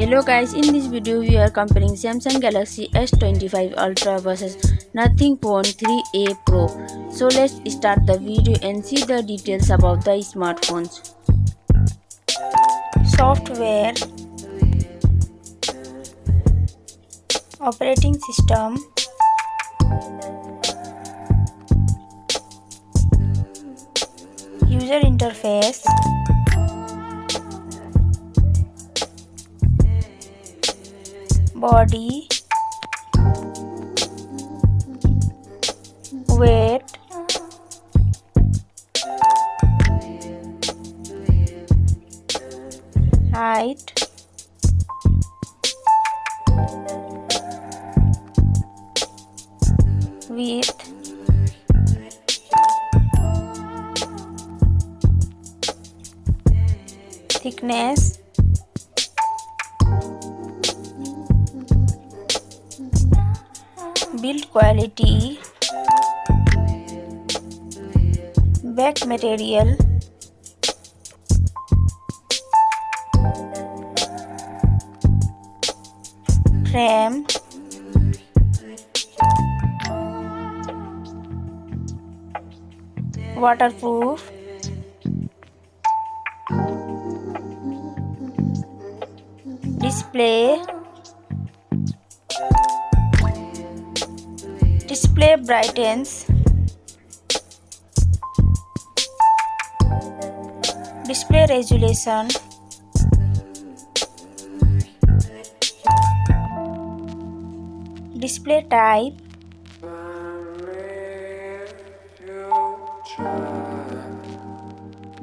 Hello guys, in this video we are comparing Samsung Galaxy S25 Ultra versus Nothing Phone 3a Pro. So let's start the video and see the details about the smartphones. Software, operating system, user interface, body, weight, height, width, thickness, build quality, back material, frame, waterproof, display brightens, display resolution, display type,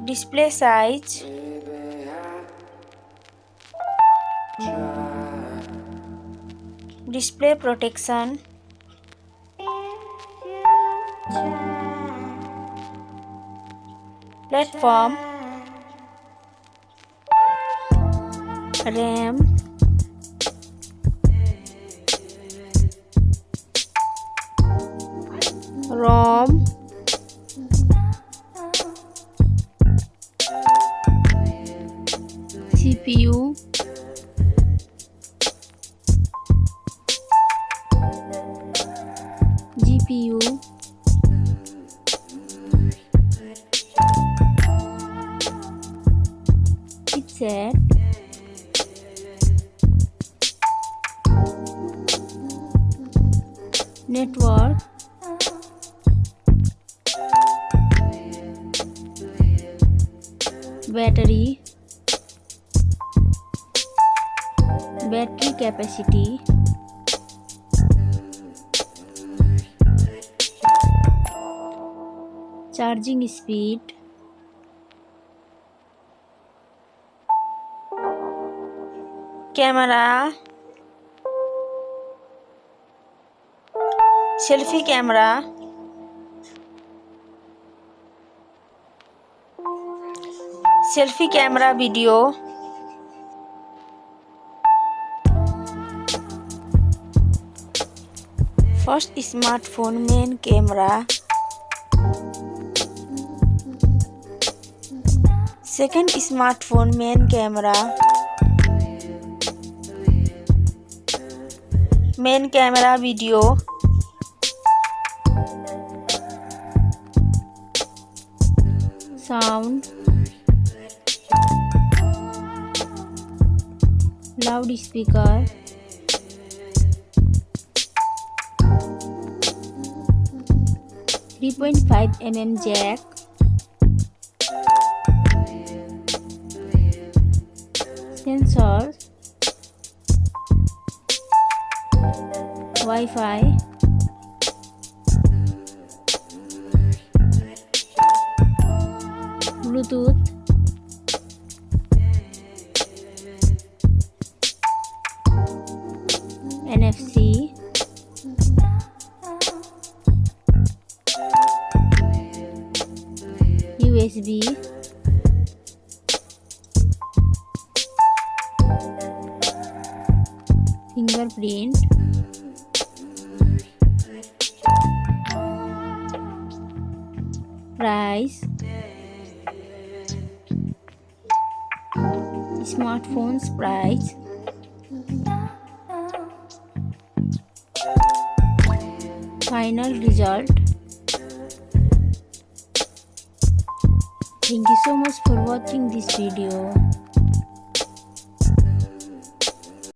display size, display protection, platform, RAM, ROM, CPU, GPU, chipset, network, battery capacity, charging speed, camera, selfie camera, video, first smartphone main camera, second smartphone main camera, video, sound, loudspeaker, .5mm jack, sensor, Wi-Fi, Bluetooth, NFC, USB, fingerprint, price, smartphones price, final result. Thank you so much for watching this video.